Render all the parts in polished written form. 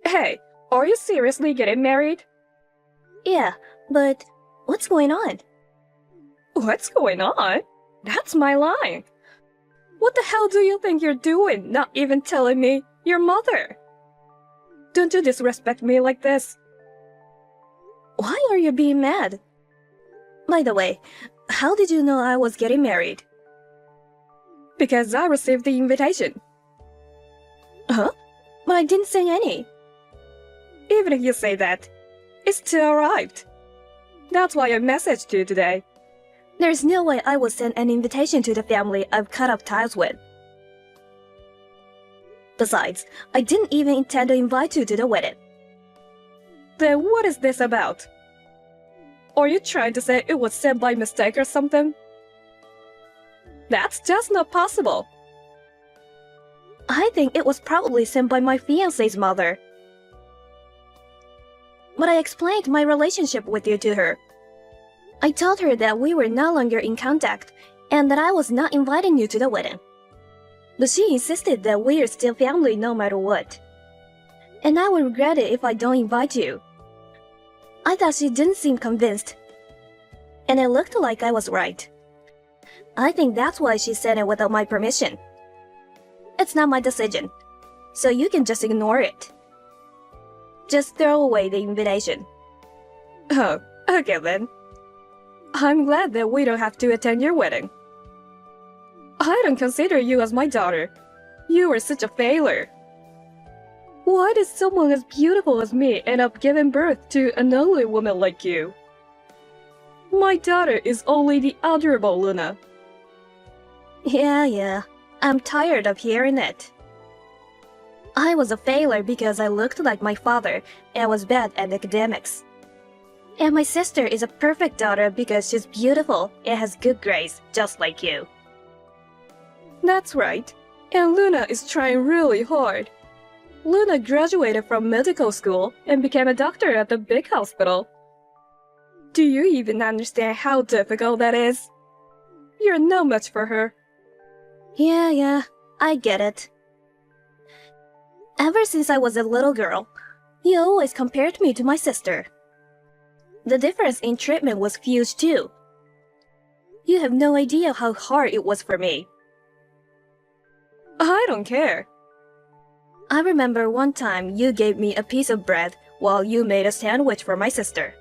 Hey, are you seriously getting married? Yeah, but what's going on? What's going on? That's my line. What the hell do you think you're doing, not even telling me your mother? Don't you disrespect me like this. Why are you being mad? By the way, how did you know I was getting married? Because I received the invitation. Huh? But I didn't send any. Even if you say that, it still arrived. That's why I messaged you today. There's no way I would send an invitation to the family I've cut off ties with. Besides, I didn't even intend to invite you to the wedding. Then what is this about? Are you trying to say it was sent by mistake or something? That's just not possible. I think it was probably sent by my fiancé's mother. But I explained my relationship with you to her. I told her that we were no longer in contact and that I was not inviting you to the wedding. But she insisted that we are still family no matter what. And I would regret it if I don't invite you. I thought she didn't seem convinced. And it looked like I was right. I think that's why she sent it without my permission. It's not my decision, so you can just ignore it. Just throw away the invitation. Oh, okay then. I'm glad that we don't have to attend your wedding. I don't consider you as my daughter. You are such a failure. Why did someone as beautiful as me end up giving birth to an ugly woman like you? My daughter is only the adorable Luna. Yeah, I'm tired of hearing it. I was a failure because I looked like my father and was bad at academics. And my sister is a perfect daughter because she's beautiful and has good grades, just like you. That's right. And Luna is trying really hard. Luna graduated from medical school and became a doctor at the big hospital. Do you even understand how difficult that is? You're no match for her. Yeah, I get it. Ever since I was a little girl, you always compared me to my sister. The difference in treatment was huge too. You have no idea how hard it was for me. I don't care. I remember one time you gave me a piece of bread while you made a sandwich for my sister.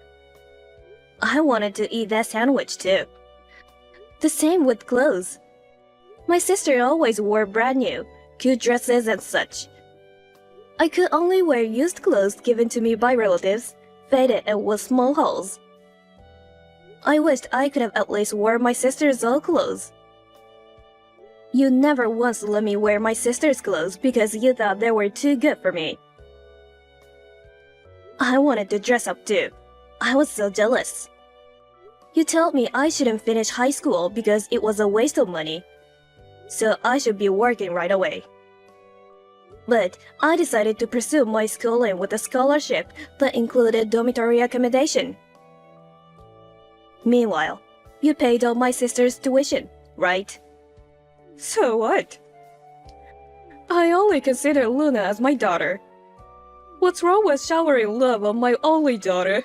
I wanted to eat that sandwich too. The same with clothes. My sister always wore brand new, cute dresses and such. I could only wear used clothes given to me by relatives, faded and with small holes. I wished I could have at least worn my sister's old clothes. You never once let me wear my sister's clothes because you thought they were too good for me. I wanted to dress up too. I was so jealous. You told me I shouldn't finish high school because it was a waste of money, so I should be working right away. But I decided to pursue my schooling with a scholarship that included dormitory accommodation. Meanwhile, you paid all my sister's tuition, right? So what? I only consider Luna as my daughter. What's wrong with showering love on my only daughter?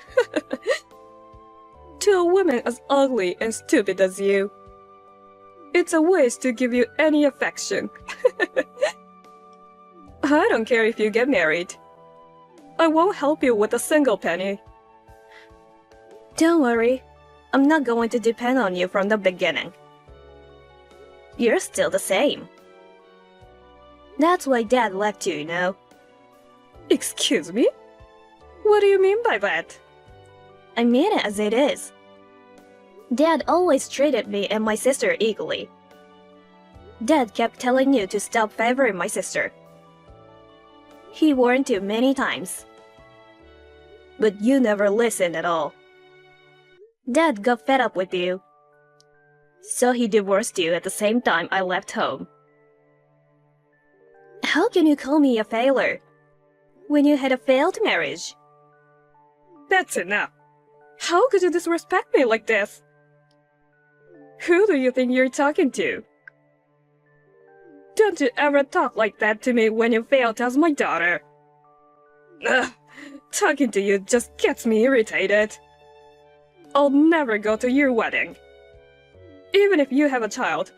To a woman as ugly and stupid as you. It's a waste to give you any affection. I don't care if you get married. I won't help you with a single penny. Don't worry, I'm not going to depend on you from the beginning. You're still the same. That's why Dad left you, you know. Excuse me? What do you mean by that? I mean it as it is. Dad always treated me and my sister equally. Dad kept telling you to stop favoring my sister. He warned you many times. But you never listened at all. Dad got fed up with you. So he divorced you at the same time I left home. How can you call me a failure when you had a failed marriage? That's enough. How could you disrespect me like this? Who do you think you're talking to? Don't you ever talk like that to me when you failed as my daughter. Ugh, talking to you just gets me irritated. I'll never go to your wedding. Even if you have a child,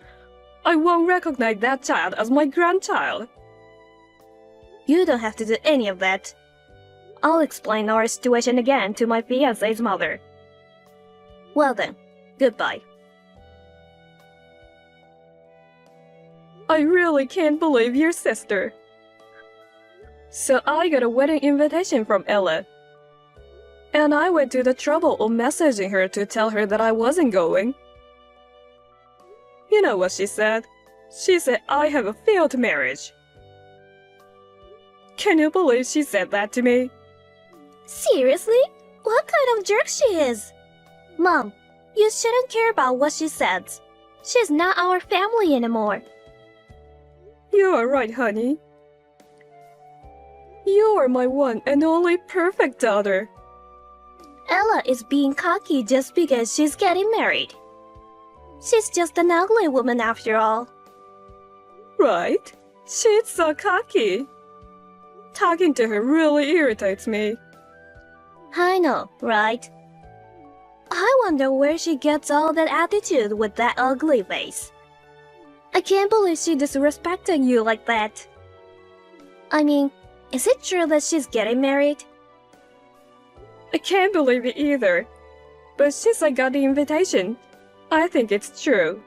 I won't recognize that child as my grandchild. You don't have to do any of that. I'll explain our situation again to my fiancé's mother. Well then, goodbye. I really can't believe your sister. So I got a wedding invitation from Ella. And I went to the trouble of messaging her to tell her that I wasn't going. You know what she said? She said I have a failed marriage. Can you believe she said that to me? Seriously? What kind of jerk she is? Mom, you shouldn't care about what she says. She's not our family anymore. You are right, honey. You are my one and only perfect daughter. Ella is being cocky just because she's getting married. She's just an ugly woman after all. Right? She's so cocky. Talking to her really irritates me. I know, right? I wonder where she gets all that attitude with that ugly face. I can't believe she disrespected you like that. I mean, is it true that she's getting married? I can't believe it either. But since I got the invitation, I think it's true.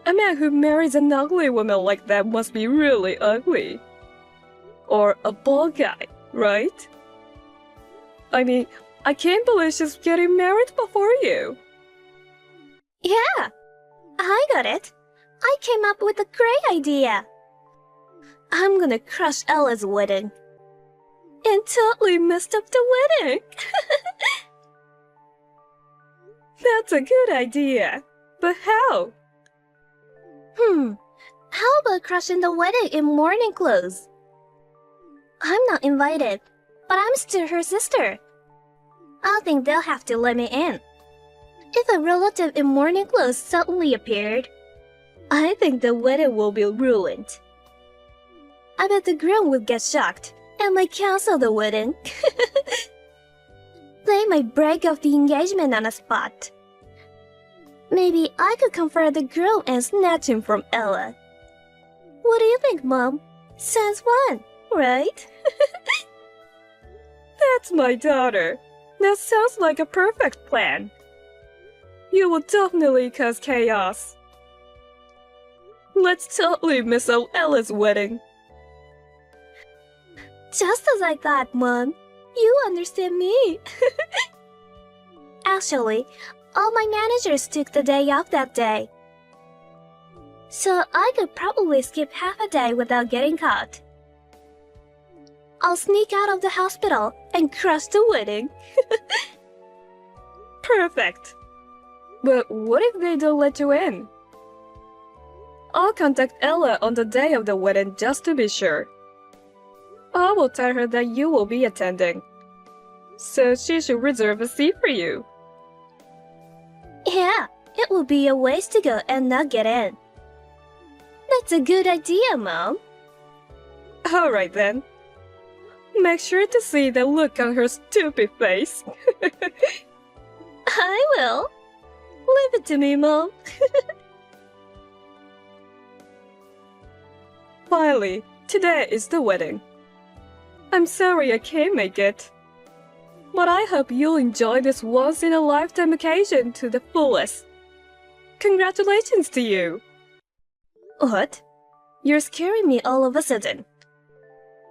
A man who marries an ugly woman like that must be really ugly. Or a bald guy, right? I mean, I can't believe she's getting married before you. Yeah, I got it. I came up with a great idea. I'm gonna crush Ella's wedding. And totally messed up the wedding. That's a good idea. But how? How about crushing the wedding in mourning clothes? I'm not invited, but I'm still her sister. I think they'll have to let me in. If a relative in mourning clothes suddenly appeared, I think the wedding will be ruined. I bet the groom would get shocked and might cancel the wedding. They might break off the engagement on the spot. Maybe I could comfort the groom and snatch him from Ella. What do you think, Mom? Sounds fun, right? That's my daughter. That sounds like a perfect plan. You will definitely cause chaos. Let's totally miss out Ella's wedding. Just as I thought, Mom. You understand me. Actually, all my managers took the day off that day. So I could probably skip half a day without getting caught. I'll sneak out of the hospital and crush the wedding. Perfect. But what if they don't let you in? I'll contact Ella on the day of the wedding just to be sure. I will tell her that you will be attending. So she should reserve a seat for you. Yeah, it would be a waste to go and not get in. That's a good idea, Mom. Alright then. Make sure to see the look on her stupid face. I will. Leave it to me, Mom. Finally, today is the wedding. I'm sorry I can't make it. But I hope you'll enjoy this once-in-a-lifetime occasion to the fullest. Congratulations to you! What? You're scaring me all of a sudden.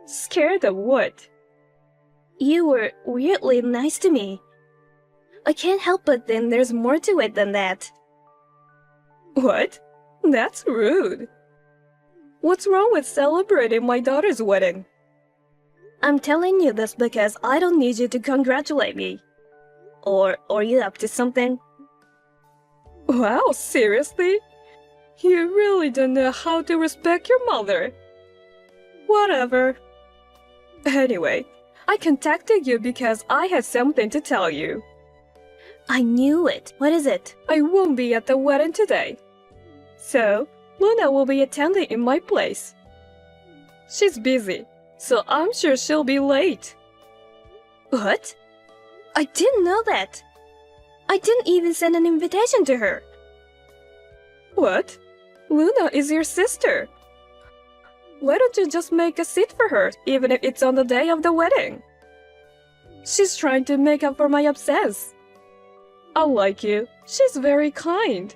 Scared of what? You were weirdly nice to me. I can't help but think there's more to it than that. What? That's rude. What's wrong with celebrating my daughter's wedding? I'm telling you this because I don't need you to congratulate me. Or are you up to something? Wow, seriously? You really don't know how to respect your mother. Whatever. Anyway, I contacted you because I had something to tell you. I knew it. What is it? I won't be at the wedding today. So, Luna will be attending in my place. She's busy, so I'm sure she'll be late. What? I didn't know that. I didn't even send an invitation to her. What? Luna is your sister. Why don't you just make a seat for her, even if it's on the day of the wedding? She's trying to make up for my absence. Unlike you, she's very kind.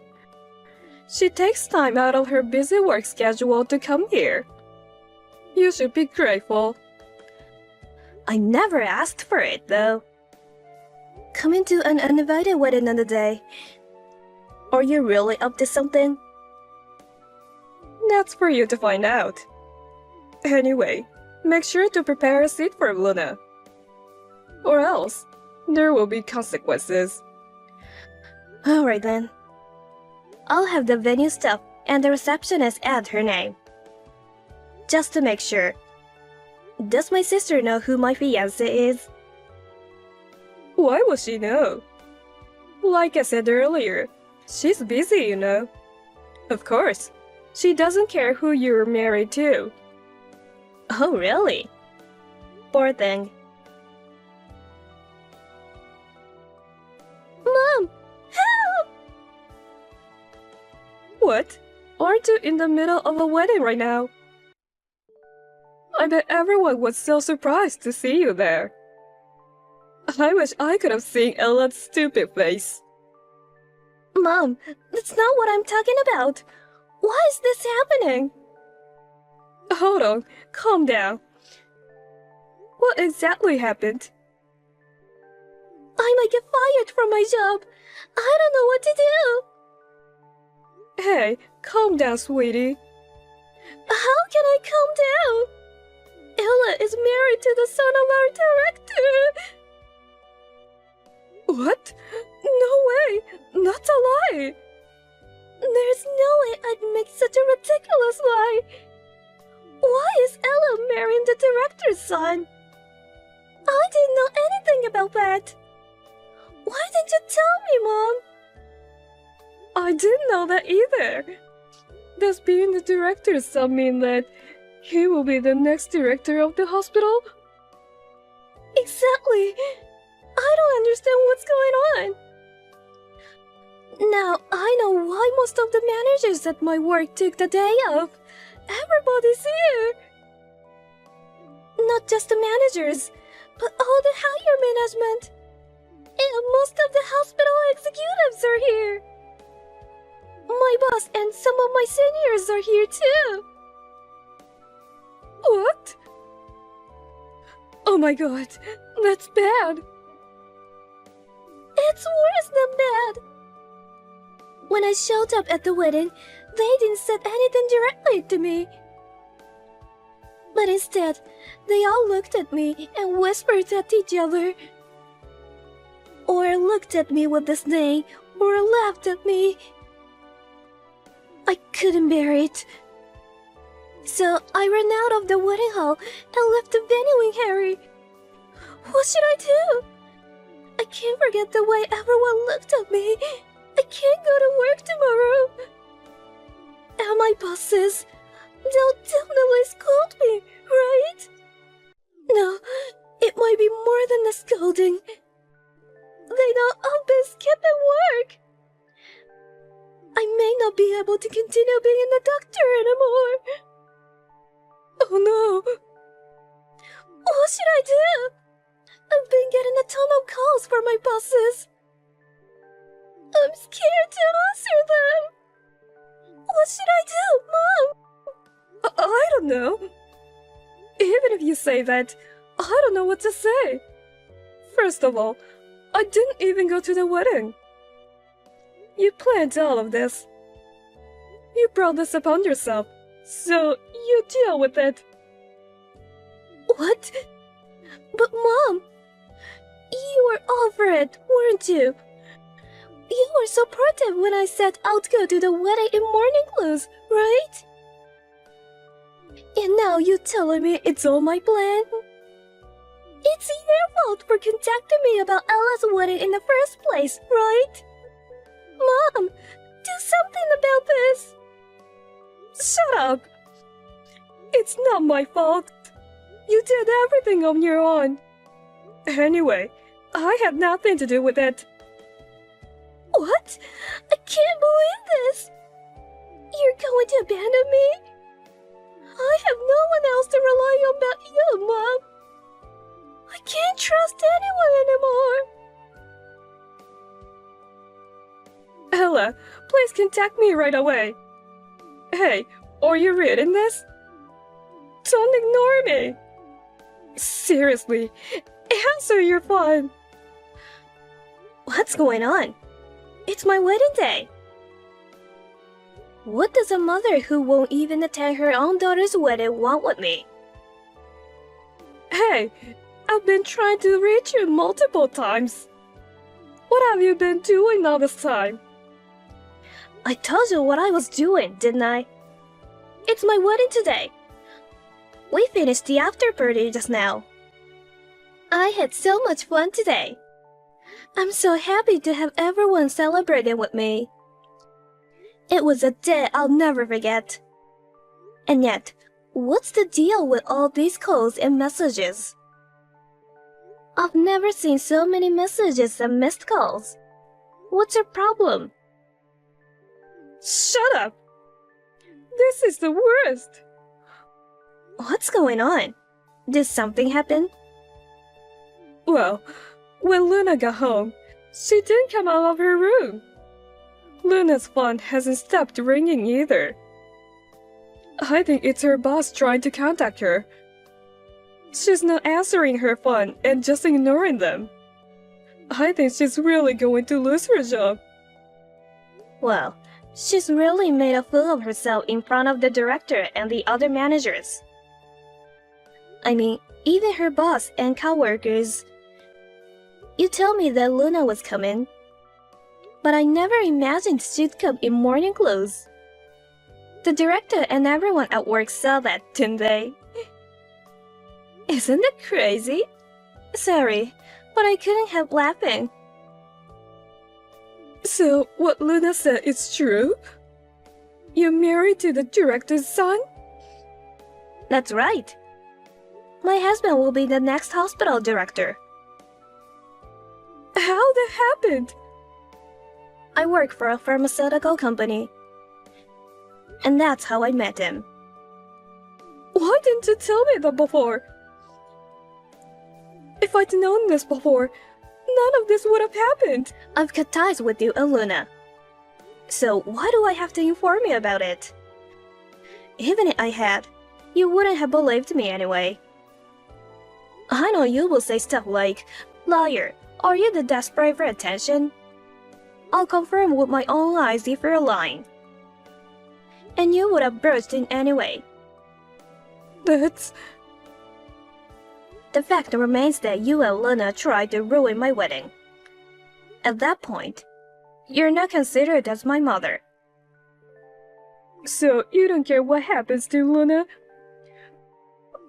She takes time out of her busy work schedule to come here. You should be grateful. I never asked for it, though. Coming to an uninvited wedding on the day. Are you really up to something? That's for you to find out. Anyway, make sure to prepare a seat for Luna. Or else, there will be consequences. Alright then. I'll have the venue staff and the receptionist add her name. Just to make sure. Does my sister know who my fiancé is? Why would she know? Like I said earlier, she's busy, you know. Of course, she doesn't care who you're married to. Oh, really? Poor thing. Mom! Help! What? Aren't you in the middle of a wedding right now? I bet everyone was so surprised to see you there. I wish I could have seen Ella's stupid face. Mom, that's not what I'm talking about. Why is this happening? Hold on, calm down. What exactly happened? I might get fired from my job. I don't know what to do. Hey, calm down, sweetie. How can I calm down? Ella is married to the son of our director. What? No way! That's a lie! There's no way I'd make such a ridiculous lie. Why is Ella marrying the director's son? I didn't know anything about that. Why didn't you tell me, Mom? I didn't know that either. Does being the director's son mean that he will be the next director of the hospital? Exactly. I don't understand what's going on. Now, I know why most of the managers at my work took the day off. Everybody's here. Not just the managers, but all the higher management. And most of the hospital executives are here. My boss and some of my seniors are here too. What? Oh my god, that's bad. It's worse than bad. When I showed up at the wedding, they didn't say anything directly to me. But instead, they all looked at me and whispered at each other. Or looked at me with disdain, or laughed at me. I couldn't bear it. So I ran out of the wedding hall and left the venue in hurry. What should I do? I can't forget the way everyone looked at me. I can't go to work tomorrow. And my bosses, they'll definitely scold me, right? No, it might be more than a scolding. They know I've been skipping work. I may not be able to continue being a doctor anymore. Oh no. What should I do? I've been getting a ton of calls from my bosses. I'm scared to answer them. What should I do, Mom? I don't know. Even if you say that, I don't know what to say. First of all, I didn't even go to the wedding. You planned all of this. You brought this upon yourself, so you deal with it. What? But Mom, you were all for it, weren't you? You were supportive when I said I'd go to the wedding in morning clothes, right? And now you're telling me it's all my plan? It's your fault for contacting me about Ella's wedding in the first place, right? Mom, do something about this. Shut up! It's not my fault. You did everything on your own. Anyway, I had nothing to do with it. What? I can't believe this! You're going to abandon me? I have no one else to rely on but you, Mom. I can't trust anyone anymore. Ella, please contact me right away. Hey, are you reading this? Don't ignore me. Seriously, answer your phone. What's going on? It's my wedding day. What does a mother who won't even attend her own daughter's wedding want with me? Hey, I've been trying to reach you multiple times. What have you been doing all this time? I told you what I was doing, didn't I? It's my wedding today. We finished the after party just now. I had so much fun today. I'm so happy to have everyone celebrating with me. It was a day I'll never forget. And yet, what's the deal with all these calls and messages? I've never seen so many messages and missed calls. What's your problem? Shut up! This is the worst! What's going on? Did something happen? Well, when Luna got home, she didn't come out of her room. Luna's phone hasn't stopped ringing either. I think it's her boss trying to contact her. She's not answering her phone and just ignoring them. I think she's really going to lose her job. Well, she's really made a fool of herself in front of the director and the other managers. I mean, even her boss and coworkers. You told me that Luna was coming, but I never imagined she'd come in morning clothes. The director and everyone at work saw that, didn't they? Isn't it crazy? Sorry, but I couldn't help laughing. So, what Luna said is true? You're married to the director's son? That's right. My husband will be the next hospital director. How that happened? I work for a pharmaceutical company. And that's how I met him. Why didn't you tell me that before? If I'd known this before, none of this would have happened. I've cut ties with you and Luna. So why do I have to inform you about it? Even if I had, you wouldn't have believed me anyway. I know you will say stuff like, "Liar, are you the desperate for attention?" I'll confirm with my own eyes if you're lying. And you would have burst in anyway. That's... The fact remains that you and Luna tried to ruin my wedding. At that point, you're not considered as my mother. So you don't care what happens to Luna?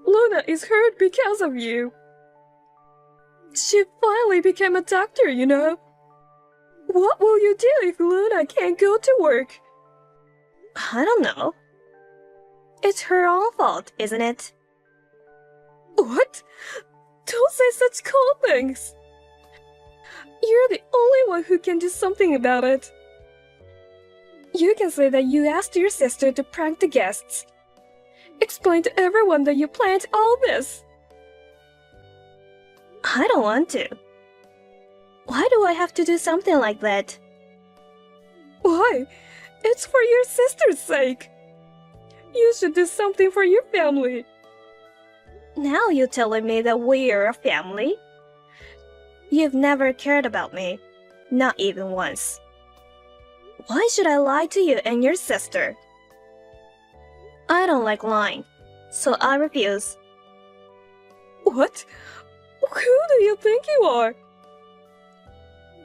Luna is hurt because of you. She finally became a doctor, you know. What will you do if Luna can't go to work? I don't know. It's her own fault, isn't it? What? Don't say such cold things. You're the only one who can do something about it. You can say that you asked your sister to prank the guests. Explain to everyone that you planned all this. I don't want to. Why do I have to do something like that? Why? It's for your sister's sake. You should do something for your family. Now you're telling me that we're a family? You've never cared about me, not even once. Why should I lie to you and your sister? I don't like lying, so I refuse. What? Who do you think you are?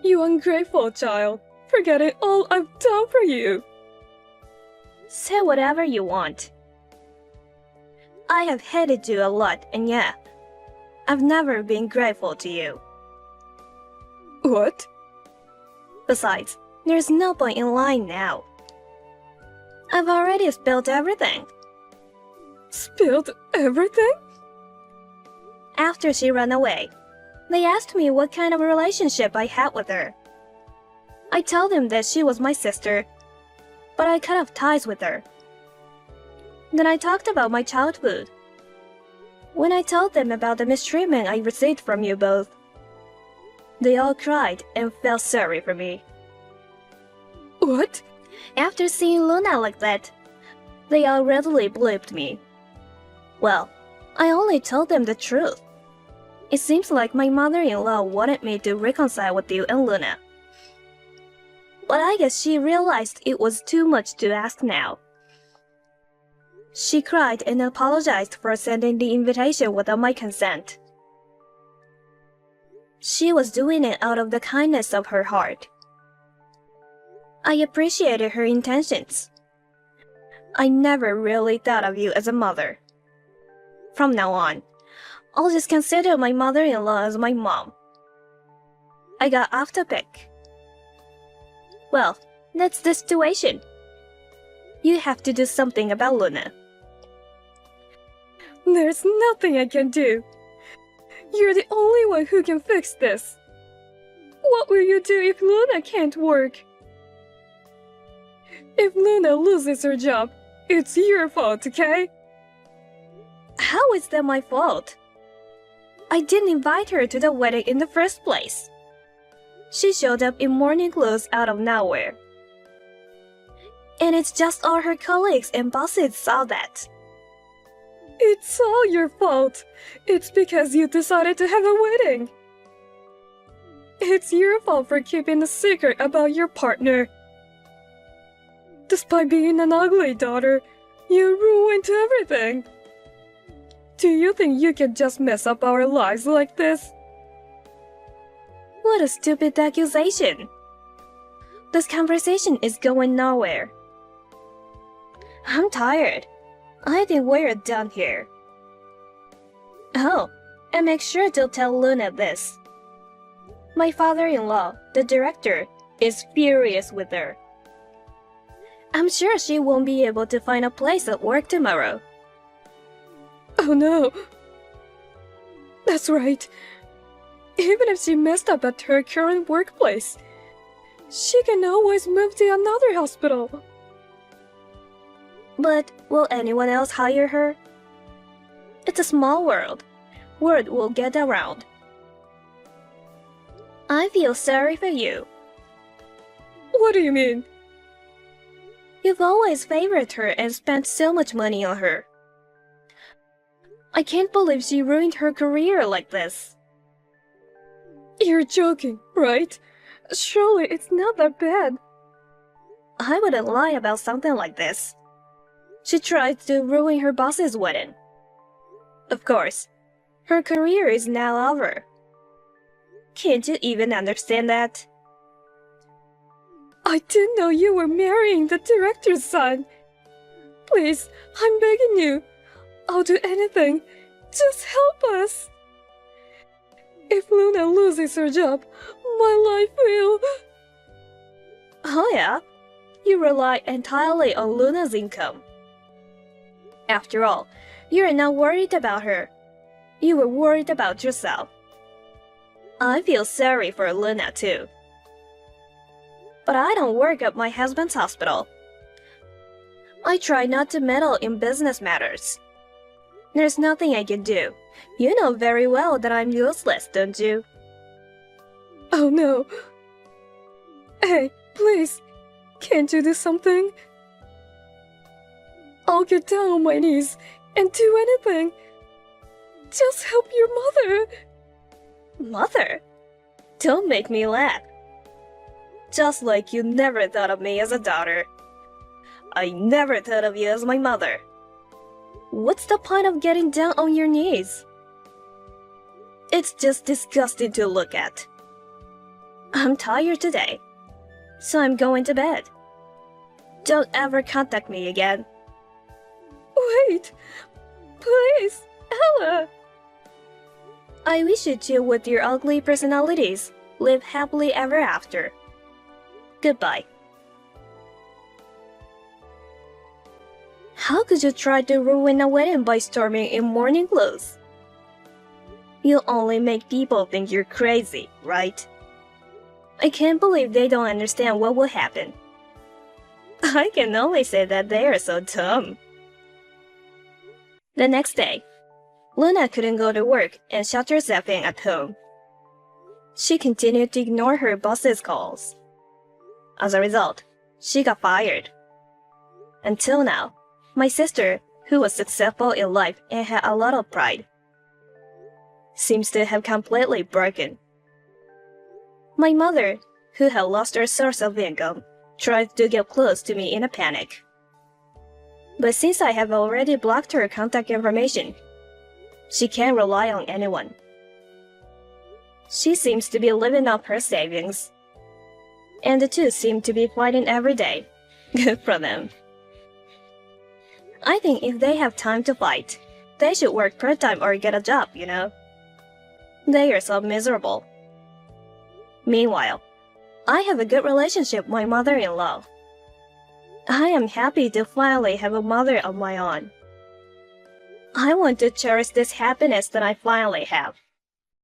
You ungrateful child, forgetting all I've done for you. Say whatever you want. I have hated you a lot, and yeah, I've never been grateful to you. What? Besides, there's no point in lying now. I've already spilled everything. Spilled everything? after she ran away. They asked me what kind of relationship I had with her. I told them that she was my sister, but I cut off ties with her. Then I talked about my childhood. When I told them about the mistreatment I received from you both, they all cried and felt sorry for me. What? After seeing Luna like that, they all readily believed me. Well, I only told them the truth. It seems like my mother-in-law wanted me to reconcile with you and Luna. But I guess she realized it was too much to ask now. She cried and apologized for sending the invitation without my consent. She was doing it out of the kindness of her heart. I appreciated her intentions. I never really thought of you as a mother. From now on, I'll just consider my mother-in-law as my mom. I got off topic. Well, that's the situation. You have to do something about Luna. There's nothing I can do. You're the only one who can fix this. What will you do if Luna can't work? If Luna loses her job, it's your fault, okay? How is that my fault? I didn't invite her to the wedding in the first place. She showed up in morning clothes out of nowhere. And it's just all her colleagues and bosses saw that. It's all your fault. It's because you decided to have a wedding. It's your fault for keeping a secret about your partner. Despite being an ugly daughter, you ruined everything. Do you think you can just mess up our lives like this? What a stupid accusation. This conversation is going nowhere. I'm tired. I think we're done here. Oh, and make sure to tell Luna this. My father-in-law, the director, is furious with her. I'm sure she won't be able to find a place at work tomorrow. Oh no. That's right. Even if she messed up at her current workplace, she can always move to another hospital. But will anyone else hire her? It's a small world. Word will get around. I feel sorry for you. What do you mean? You've always favored her and spent so much money on her. I can't believe she ruined her career like this. You're joking, right? Surely it's not that bad. I wouldn't lie about something like this. She tried to ruin her boss's wedding. Of course, her career is now over. Can't you even understand that? I didn't know you were marrying the director's son. Please, I'm begging you. I'll do anything. Just help us. If Luna loses her job, my life will... Oh yeah? You rely entirely on Luna's income. After all, you're not worried about her. You were worried about yourself. I feel sorry for Luna too. But I don't work at my husband's hospital. I try not to meddle in business matters. There's nothing I can do. You know very well that I'm useless, don't you? Oh no. Hey, please, can't you do something? I'll get down on my knees and do anything. Just help your mother. Mother? Don't make me laugh. Just like you never thought of me as a daughter. I never thought of you as my mother. What's the point of getting down on your knees? It's just disgusting to look at. I'm tired today, so I'm going to bed. Don't ever contact me again. Wait, please, Ella. I wish you two with your ugly personalities live happily ever after. Goodbye. How could you try to ruin a wedding by storming in morning clothes? You only make people think you're crazy, right? I can't believe they don't understand what will happen. I can only say that they are so dumb. The next day, Luna couldn't go to work and shut herself in at home. She continued to ignore her boss's calls. As a result, she got fired. Until now, my sister, who was successful in life and had a lot of pride, seems to have completely broken. My mother, who had lost her source of income, tried to get close to me in a panic. But since I have already blocked her contact information, she can't rely on anyone. She seems to be living off her savings. And the two seem to be fighting every day. Good for them. I think if they have time to fight, they should work part-time or get a job, you know? They are so miserable. Meanwhile, I have a good relationship with my mother-in-law. I am happy to finally have a mother of my own. I want to cherish this happiness that I finally have.